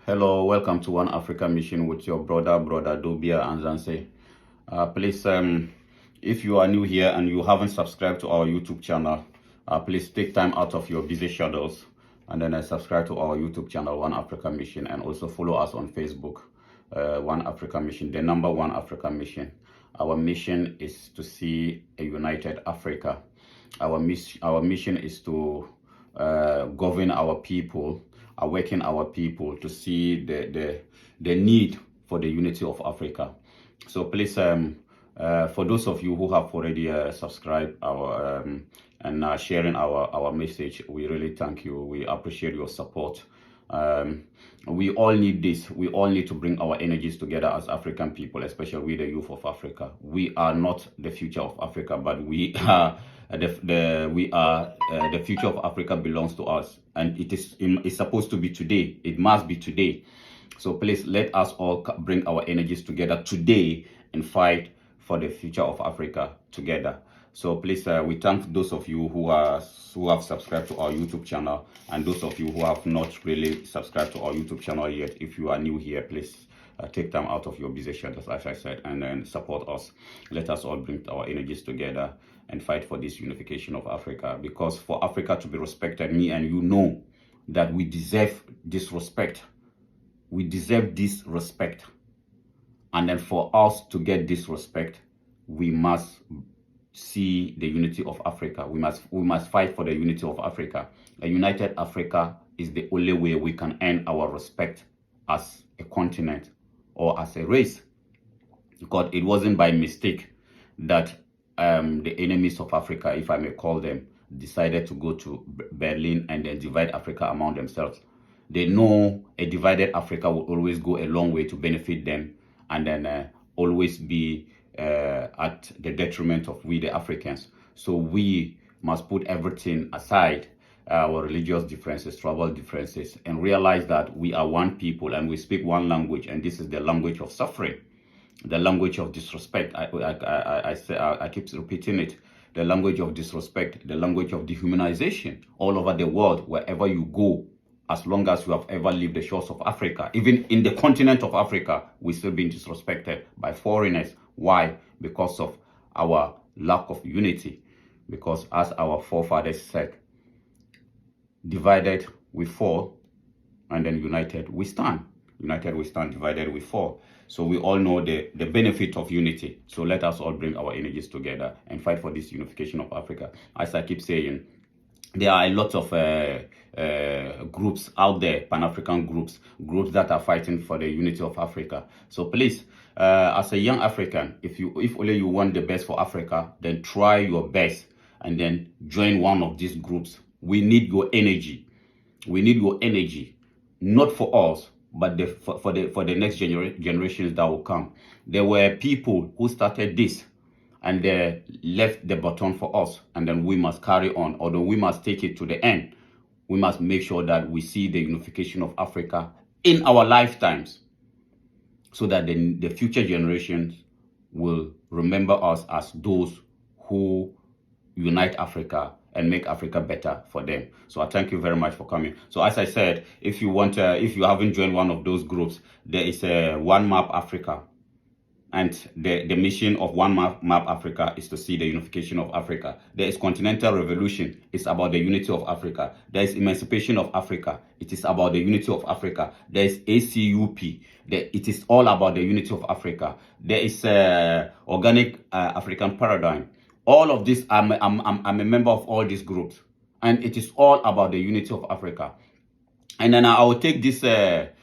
Hello, welcome to One Africa Mission with your brother Dobia and Zanse. Please, if you are new here and you haven't subscribed to our YouTube channel, please take time out of your busy schedules and then subscribe to our YouTube channel, One Africa Mission, and also follow us on Facebook, One Africa Mission, the number One Africa Mission. Our mission is to see a united Africa. Our mission is to govern our people, awaken our people to see the need for the unity of Africa. So please, for those of you who have already subscribed our and sharing our message, we really thank you. We appreciate your support. We all need this. We all need to bring our energies together as African people, especially we, the youth of Africa. We are not the future of Africa, but we are the future of Africa belongs to us, and it's supposed to be today. It must be today. So please let us all bring our energies together today and fight for the future of Africa together. So please, we thank those of you who have subscribed to our YouTube channel, and those of you who have not really subscribed to our YouTube channel yet. If you are new here, please take time out of your busy schedules, as I said, and then support us. Let us all bring our energies together and fight for this unification of Africa. Because for Africa to be respected, me and you know that we deserve this respect. We deserve this respect. And then for us to get this respect, we must see the unity of Africa. We must fight for the unity of Africa. A united Africa is the only way we can earn our respect as a continent or as a race. Because it wasn't by mistake that the enemies of Africa, if I may call them, decided to go to Berlin and then divide Africa among themselves. They know a divided Africa will always go a long way to benefit them, and then always be at the detriment of we, the Africans. So we must put everything aside, our religious differences, tribal differences, and realize that we are one people and we speak one language, and this is the language of suffering, the language of disrespect. I keep repeating it. The language of disrespect, the language of dehumanization all over the world, wherever you go. As long as you have ever lived the shores of Africa, even in the continent of Africa, we're still being disrespected by foreigners. Why? Because of our lack of unity. Because as our forefathers said, divided we fall, and then united we stand. United we stand, divided we fall. So we all know the benefit of unity. So let us all bring our energies together and fight for this unification of Africa. As I keep saying, there are a lot of groups out there, Pan-African groups that are fighting for the unity of Africa. So please, as a young African, if only you want the best for Africa, then try your best and then join one of these groups. We need your energy. We need your energy, not for us, but for the next generations that will come. There were people who started this, and they left the baton for us, and then we must carry on, although we must take it to the end. We must make sure that we see the unification of Africa in our lifetimes, so that the future generations will remember us as those who unite Africa and make Africa better for them. So I thank you very much for coming. So as I said, if you haven't joined one of those groups, there is a One Map Africa. And the mission of One Map Africa is to see the unification of Africa. There is Continental Revolution. It's about the unity of Africa. There is Emancipation of Africa. It is about the unity of Africa. There is ACUP. It is all about the unity of Africa. There is Organic African Paradigm. All of this, I'm a member of all these groups. And it is all about the unity of Africa. And then I will take this to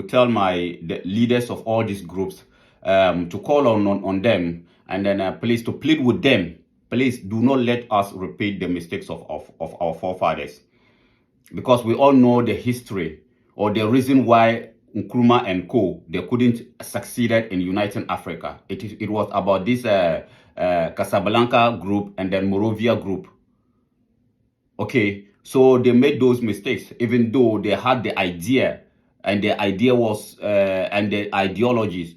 tell the leaders of all these groups to call on them, and then please to plead with them. Please do not let us repeat the mistakes of our forefathers, because we all know the history or the reason why Nkrumah and co. they couldn't succeeded in uniting Africa. It was about this Casablanca group and then Morovia group. Okay. So they made those mistakes, even though they had the idea, and the idea was, and the ideologies.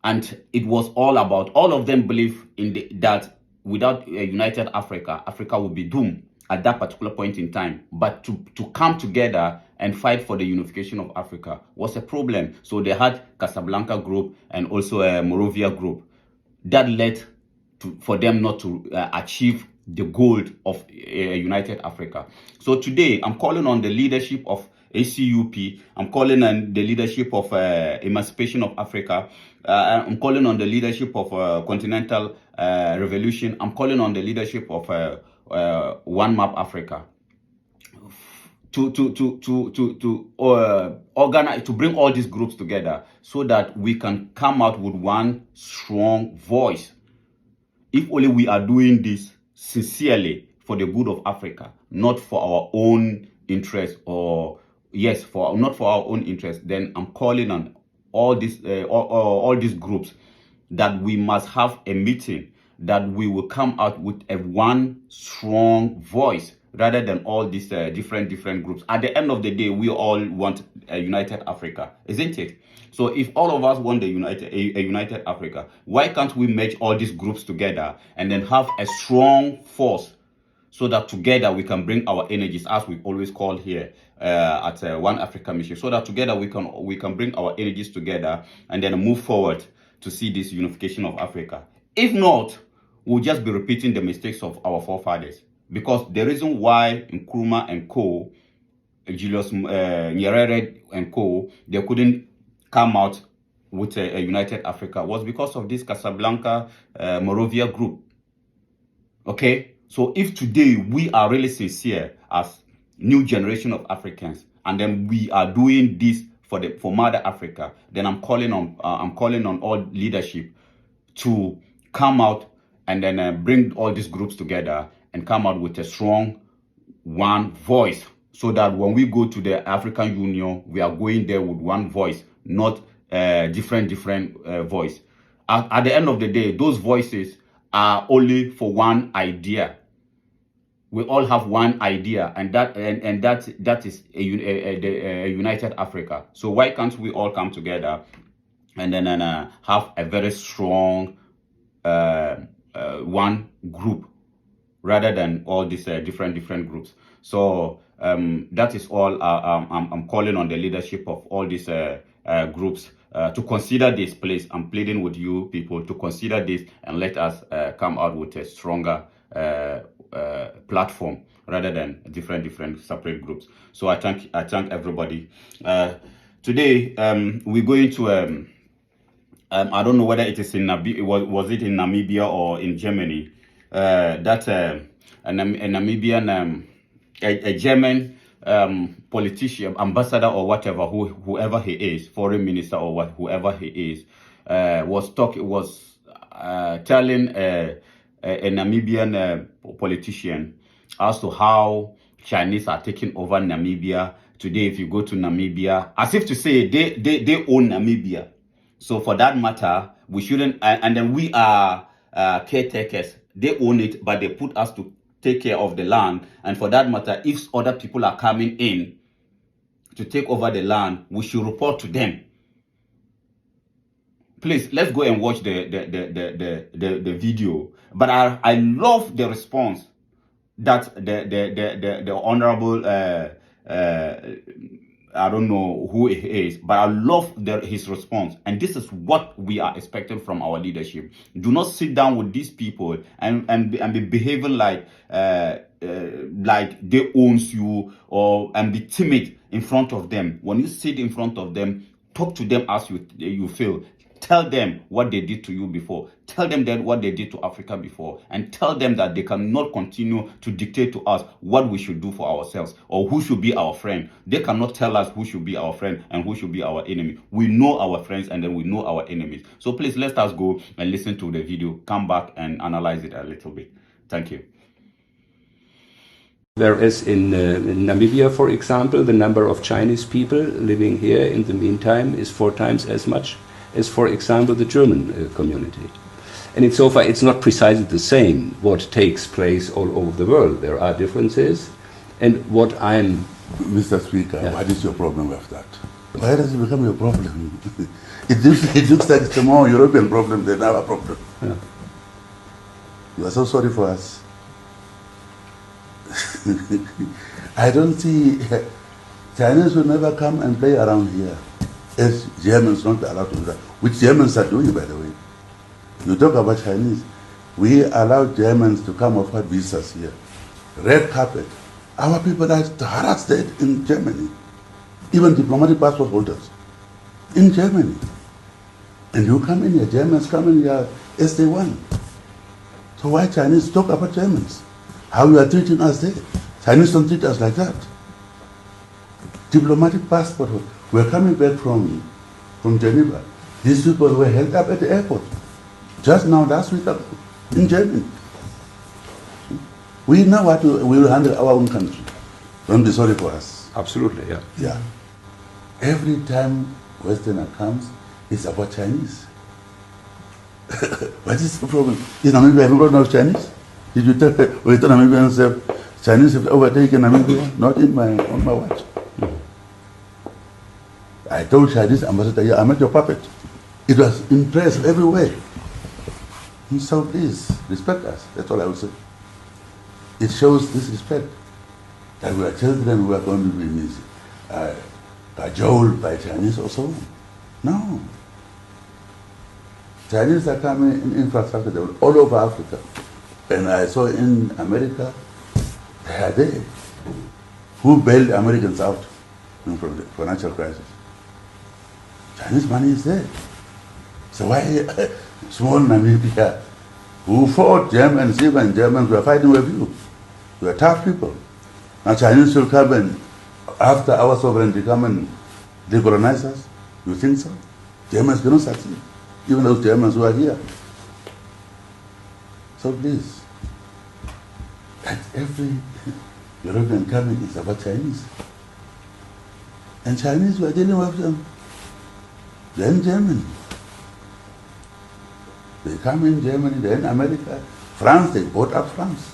And it was all about, all of them believe in that without a united Africa, Africa will be doomed. at that particular point in time. But to come together and fight for the unification of Africa was a problem. So they had Casablanca group and also a Morovia group. That led for them not to achieve the goal of a united Africa. So today, I'm calling on the leadership of ACUP. I'm calling on the leadership of Emancipation of Africa. I'm calling on the leadership of Continental Revolution. I'm calling on the leadership of One Map Africa to organize, to bring all these groups together so that we can come out with one strong voice. If only we are doing this sincerely for the good of Africa, not for our own interest, or yes, not for our own interest, then I'm calling on all these groups that we must have a meeting, that we will come out with a one strong voice rather than all these different groups. At the end of the day, we all want a united Africa, isn't it? So if all of us want a united Africa, why can't we merge all these groups together and then have a strong force, so that together we can bring our energies, as we always call here at One Africa Mission, so that together we can bring our energies together and then move forward to see this unification of Africa. If not, we'll just be repeating the mistakes of our forefathers. Because the reason why Nkrumah and co, Julius Nyerere and co, they couldn't come out with a united Africa was because of this Casablanca Morovia group. Okay, so if today we are really sincere as new generation of Africans, and then we are doing this for Mother Africa, then I'm calling on all leadership to come out and then bring all these groups together and come out with a strong one voice, so that when we go to the African Union, we are going there with one voice, not different voice. At the end of the day, those voices are only for one idea. We all have one idea, and that is a united Africa. So why can't we all come together and then have a very strong one group, rather than all these different groups? So that is all. I'm calling on the leadership of all these groups to consider this, please. I'm pleading with you people to consider this and let us come out with a stronger platform rather than different separate groups. So I thank everybody. Today we're going to I don't know whether it is in was it in Namibia or in Germany, that a Namibian a German politician, ambassador or whatever, whoever he is, foreign minister or whoever he is, was telling a Namibian politician as to how Chinese are taking over Namibia. Today, if you go to Namibia, as if to say they own Namibia. So for that matter, we shouldn't, and then we are caretakers. They own it, but they put us to take care of the land. And for that matter, if other people are coming in to take over the land, we should report to them. Please, let's go and watch the video. But I love the response that the honorable I don't know who he is, but I love his response. And this is what we are expecting from our leadership. Do not sit down with these people and be behaving like they owns you, and be timid in front of them. When you sit in front of them, talk to them as you feel. Tell them what they did to you before. Tell them that what they did to Africa before. And tell them that they cannot continue to dictate to us what we should do for ourselves or who should be our friend. They cannot tell us who should be our friend and who should be our enemy. We know our friends and then we know our enemies. So please, let us go and listen to the video. Come back and analyze it a little bit. Thank you. Whereas in Namibia, for example, the number of Chinese people living here in the meantime is 4 times as much as, for example, the German community. And insofar, it's not precisely the same what takes place all over the world. There are differences. And what I'm... Mr. Speaker, yeah. What is your problem with that? Why does it become your problem? It looks like it's a more European problem than our problem. Yeah. You are so sorry for us. I don't see Chinese will never come and play around here. As Germans not allowed to do that, which Germans are doing, by the way. You talk about Chinese. We allow Germans to come offer visas here. Red carpet. Our people are harassed in Germany. Even diplomatic passport holders in Germany. And you come in here, Germans come in here as they want. So why Chinese talk about Germans? How you are treating us there? Chinese don't treat us like that. Diplomatic passport. We're coming back from Geneva. These people were held up at the airport. Just now, last week, in Germany. We know what we will handle our own country. Don't be sorry for us. Absolutely, yeah. Yeah. Every time Westerner comes, it's about Chinese. What is the problem? Is Namibia having a problem of Chinese? Did you tell Namibians that Chinese have overtaken Namibia? Not on my watch. I told Chinese ambassador, yeah, I'm not your puppet. It was impressed everywhere. And so please, respect us. That's all I would say. It shows disrespect. That we are children, we are going to be cajoled by Chinese or so on. No. Chinese are coming in infrastructure all over Africa. And I saw in America, they are there. Who bailed Americans out from the financial crisis? Chinese money is there. So why small Namibia, who fought Germans, even Germans were fighting with you. We are tough people. Now Chinese will come and, after our sovereignty, come and decolonize us? You think so? Germans cannot succeed, even those Germans who are here. So please, at every European coming is about Chinese. And Chinese, we are dealing with them. Then Germany. They come in Germany, then America. France, they bought up France.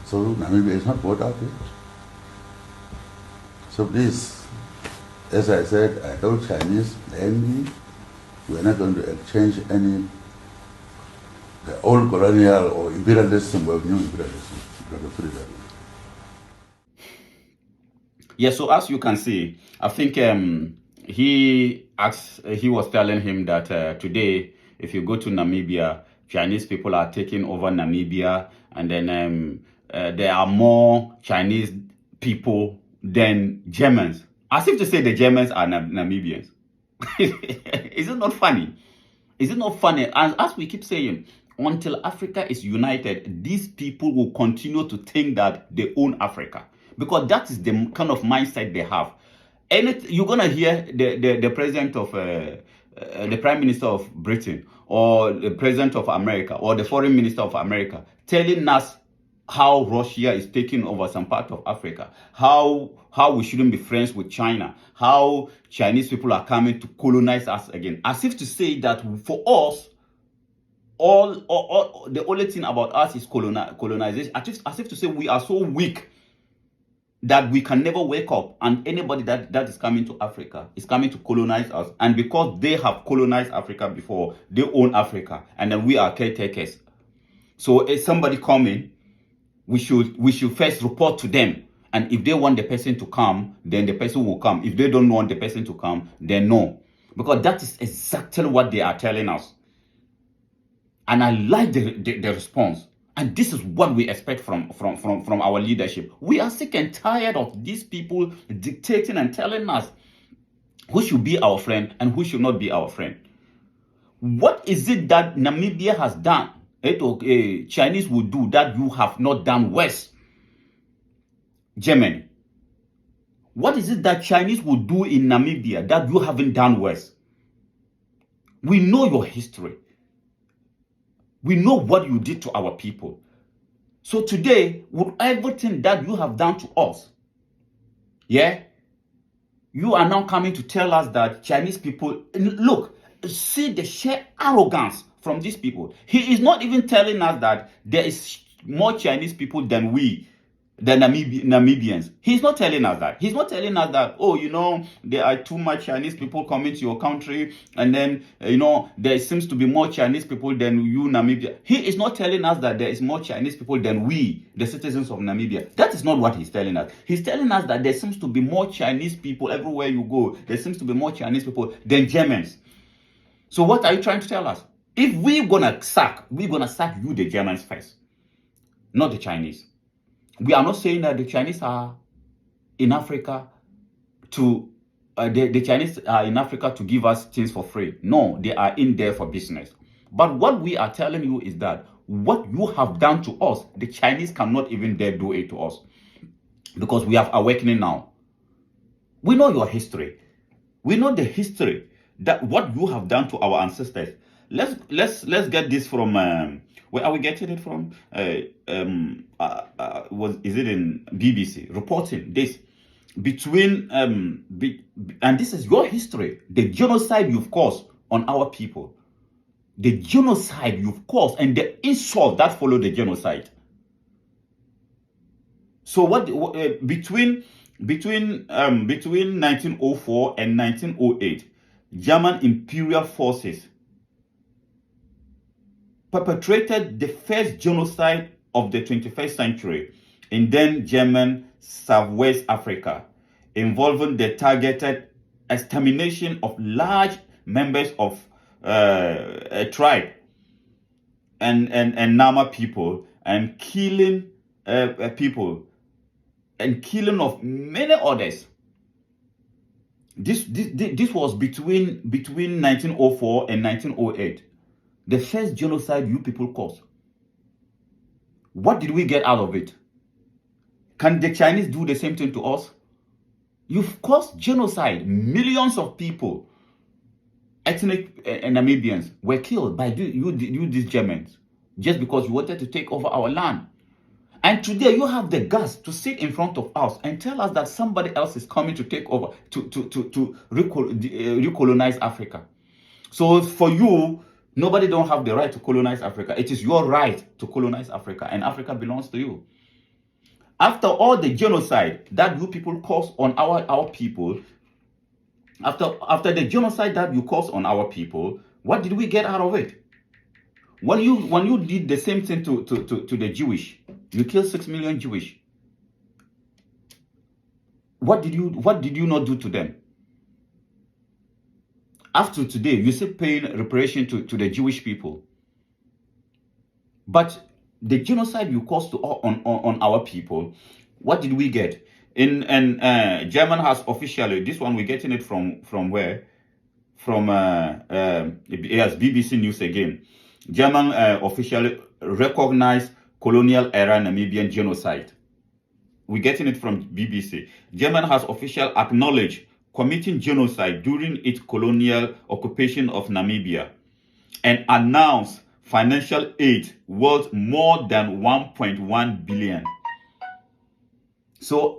So Namibia is not bought out yet. So please, as I said, I told Chinese, we are not going to exchange any the old colonial or imperialism with new imperialism. Yeah, so as you can see, I think he was telling him that today, if you go to Namibia, Chinese people are taking over Namibia, and then there are more Chinese people than Germans. As if to say the Germans are Namibians. Is it not funny? Is it not funny? And as we keep saying, until Africa is united, these people will continue to think that they own Africa. Because that is the kind of mindset they have. You're going to hear the president of, the prime minister of Britain, or the president of America, or the foreign minister of America, telling us how Russia is taking over some part of Africa, how we shouldn't be friends with China, how Chinese people are coming to colonize us again. As if to say that for us, all the only thing about us is colonization. As if to say we are so weak that we can never wake up, and anybody that is coming to Africa is coming to colonize us. And because they have colonized Africa before, they own Africa, and then we are caretakers. So if somebody coming, we should first report to them. And if they want the person to come, then the person will come. If they don't want the person to come, then no. Because that is exactly what they are telling us. And I like the response. And this is what we expect from our leadership. We are sick and tired of these people dictating and telling us who should be our friend and who should not be our friend. What is it that Namibia has done, Chinese will do, that you have not done West? Germany. What is it that Chinese will do in Namibia that you haven't done West? We know your history. We know what you did to our people. So today, with everything that you have done to us, yeah, you are now coming to tell us that Chinese people, look, see the sheer arrogance from these people. He is not even telling us that there is more Chinese people than we. the Namibians. He's not telling us that. He's not telling us that, oh, there are too much Chinese people coming to your country, and then, there seems to be more Chinese people than you, Namibia. He is not telling us that there is more Chinese people than we, the citizens of Namibia. That is not what he's telling us. He's telling us that there seems to be more Chinese people everywhere you go. There seems to be more Chinese people than Germans. So what are you trying to tell us? If we're gonna sack you, the Germans first, not the Chinese. We are not saying that the Chinese are in Africa to the Chinese are in Africa to give us things for free. No, they are in there for business. But what we are telling you is that what you have done to us, the Chinese cannot even dare do it to us, because we have awakening now. We know your history. We know the history, that what you have done to our ancestors. Let's get this from where are we getting it from? Is it in BBC reporting this between and this is your history, the genocide you've caused on our people, the genocide you've caused, and the insult that followed the genocide. So between 1904 and 1908, German imperial forces perpetrated the first genocide of the 21st century in then German Southwest Africa, involving the targeted extermination of large members of a tribe and Nama people, and killing people, and killing of many others. This was between 1904 and 1908. The first genocide you people caused. What did we get out of it? Can the Chinese do the same thing to us? You've caused genocide. Millions of people, ethnic Namibians, were killed by you these Germans, just because you wanted to take over our land. And today you have the guts to sit in front of us and tell us that somebody else is coming to take over, to recolonize Africa. So for you, nobody don't have the right to colonize Africa. It is your right to colonize Africa, and Africa belongs to you. After all the genocide that you people caused on our people, after the genocide that you caused on our people, what did we get out of it? When you did the same thing to the Jewish, you killed 6 million Jewish. What did you not do to them? After today, you still paying reparation to the Jewish people. But the genocide you caused on our people, what did we get? German has officially, this one we're getting it from where? From yes, BBC News again. German officially recognized colonial era Namibian genocide. We're getting it from BBC. German has officially acknowledged committing genocide during its colonial occupation of Namibia, and announced financial aid worth more than 1.1 billion. So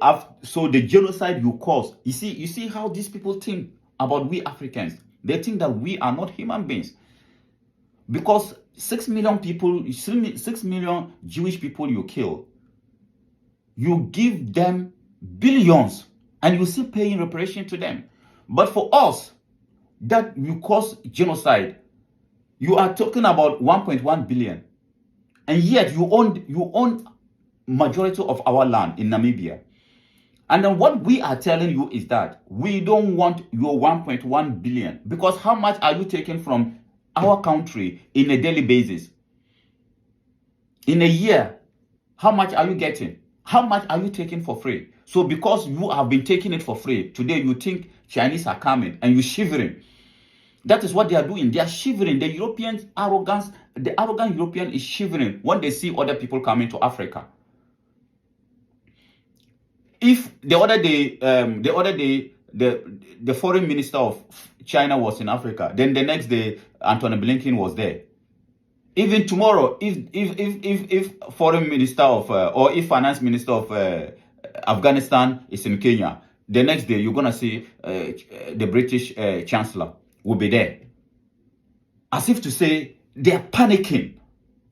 the genocide you caused, you see how these people think about we Africans. They think that we are not human beings. Because 6 million people, 6 million Jewish people you kill, you give them billions, and you still paying reparation to them. But for us, that you cause genocide, you are talking about 1.1 billion, and yet you own majority of our land in Namibia. And then what we are telling you is that we don't want your 1.1 billion, because how much are you taking from our country in a daily basis? In a year, how much are you getting? How much are you taking for free? So because you have been taking it for free, today you think Chinese are coming and you're shivering. That is what they are doing. They are shivering. The arrogant European is shivering when they see other people coming to Africa. If the other day, the foreign minister of China was in Africa, then the next day Anthony Blinken was there. Even tomorrow, if foreign minister of or if finance minister of Afghanistan is in Kenya, the next day you're gonna see the British chancellor will be there, as if to say they are panicking.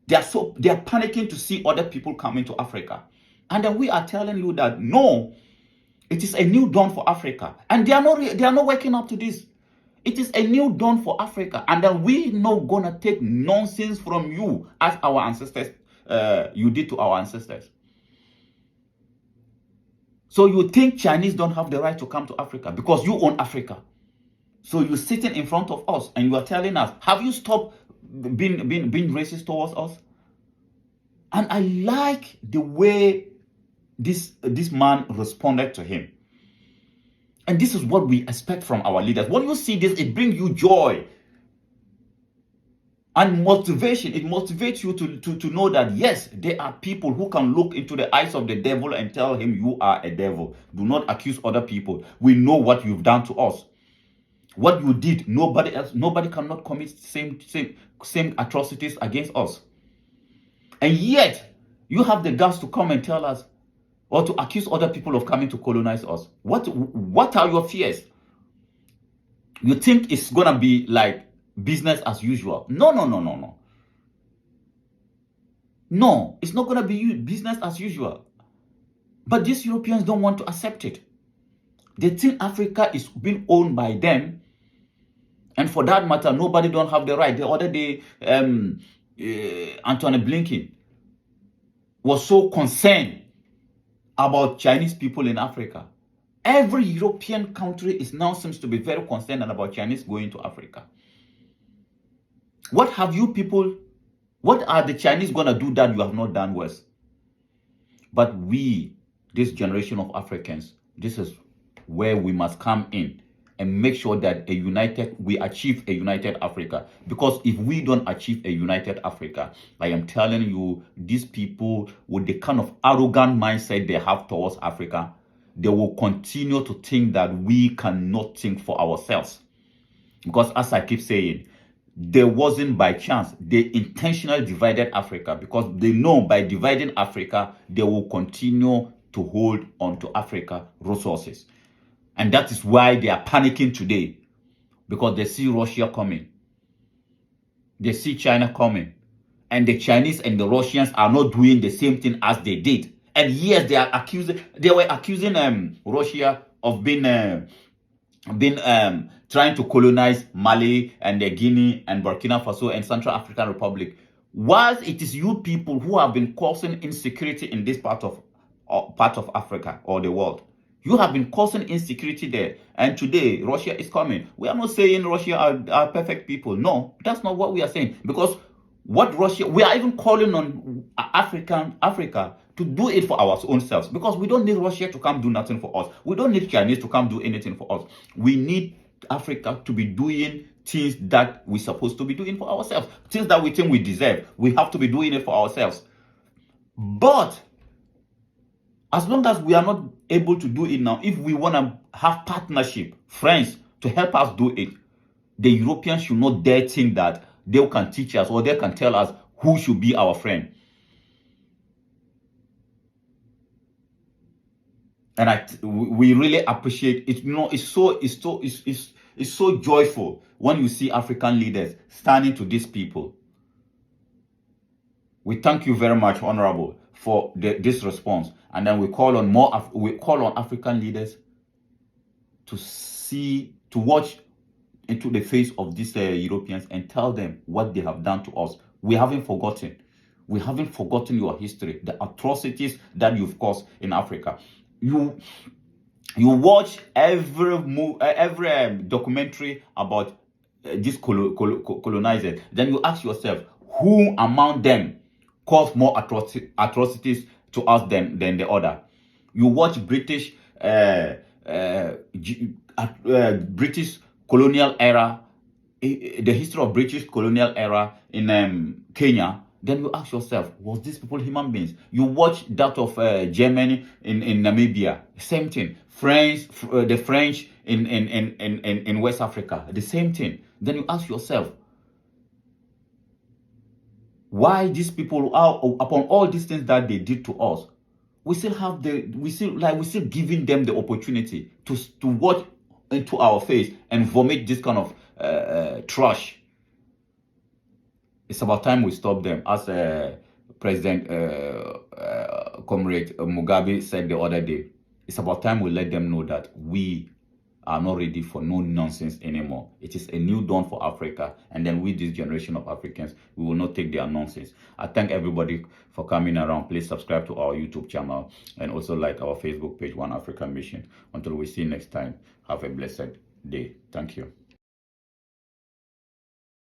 They are panicking to see other people coming to Africa. And then we are telling you that no, it is a new dawn for Africa. And they are not waking up to this. It is a new dawn for Africa. And then we not gonna take nonsense from you as our ancestors, you did to our ancestors. So you think Chinese don't have the right to come to Africa because you own Africa. So you're sitting in front of us and you are telling us, have you stopped being racist towards us? And I like the way this man responded to him. And this is what we expect from our leaders. When you see this, it brings you joy and motivation. It motivates you to know that, yes, there are people who can look into the eyes of the devil and tell him, you are a devil. Do not accuse other people. We know what you've done to us. What you did, nobody cannot commit same atrocities against us. And yet, you have the guts to come and tell us, or to accuse other people of coming to colonize us. What are your fears? You think it's gonna be like business as usual? No. No, it's not gonna be business as usual. But these Europeans don't want to accept it. They think Africa is being owned by them. And for that matter, nobody don't have the right. The other day, Anthony Blinken was so concerned about Chinese people in Africa. Every European country is now seems to be very concerned about Chinese going to Africa. What are the Chinese going to do that you have not done worse? But we, this generation of Africans, this is where we must come in and make sure that we achieve a united Africa. Because if we don't achieve a united Africa, I am telling you, these people with the kind of arrogant mindset they have towards Africa, they will continue to think that we cannot think for ourselves. Because as I keep saying, there wasn't by chance. They intentionally divided Africa because they know by dividing Africa, they will continue to hold on to Africa resources. And that is why they are panicking today, because they see Russia coming. They see China coming. And the Chinese and the Russians are not doing the same thing as they did. And yes, they were accusing Russia of trying to colonize Mali and Guinea and Burkina Faso and Central African Republic. Whilst it is you people who have been causing insecurity in this part of Africa or the world. You have been causing insecurity there. And today, Russia is coming. We are not saying Russia are perfect people. No, that's not what we are saying. Because we are even calling on Africa to do it for our own selves. Because we don't need Russia to come do nothing for us. We don't need Chinese to come do anything for us. We need Africa to be doing things that we're supposed to be doing for ourselves. Things that we think we deserve. We have to be doing it for ourselves. But as long as we are not able to do it now, if we want to have partnership, friends, to help us do it, the Europeans should not dare think that they can teach us or they can tell us who should be our friend. And we really appreciate it. You know, it's so joyful when you see African leaders standing to these people. We thank you very much, Honorable, for this response. And then we call on African leaders to watch into the face of these Europeans and tell them what they have done to us. We haven't forgotten. We haven't forgotten your history, the atrocities that you've caused in Africa. You watch every documentary about these colonizers. Then you ask yourself, who among them caused more atrocities to us than the other? You watch British colonial era, the history of British colonial era in Kenya. Then you ask yourself, was these people human beings? You watch that of Germany in Namibia, same thing. The French in West Africa, the same thing. Then you ask yourself, why these people are, upon all these things that they did to us, we still giving them the opportunity to watch into our face and vomit this kind of trash. It's about time we stop them. As President Comrade Mugabe said the other day, it's about time we let them know that we are not ready for no nonsense anymore. It is a new dawn for Africa, and then with this generation of Africans, we will not take their nonsense. I thank everybody for coming around. Please subscribe to our YouTube channel and also like our Facebook page, One Africa Mission. Until we see you next time, have a blessed day. Thank you.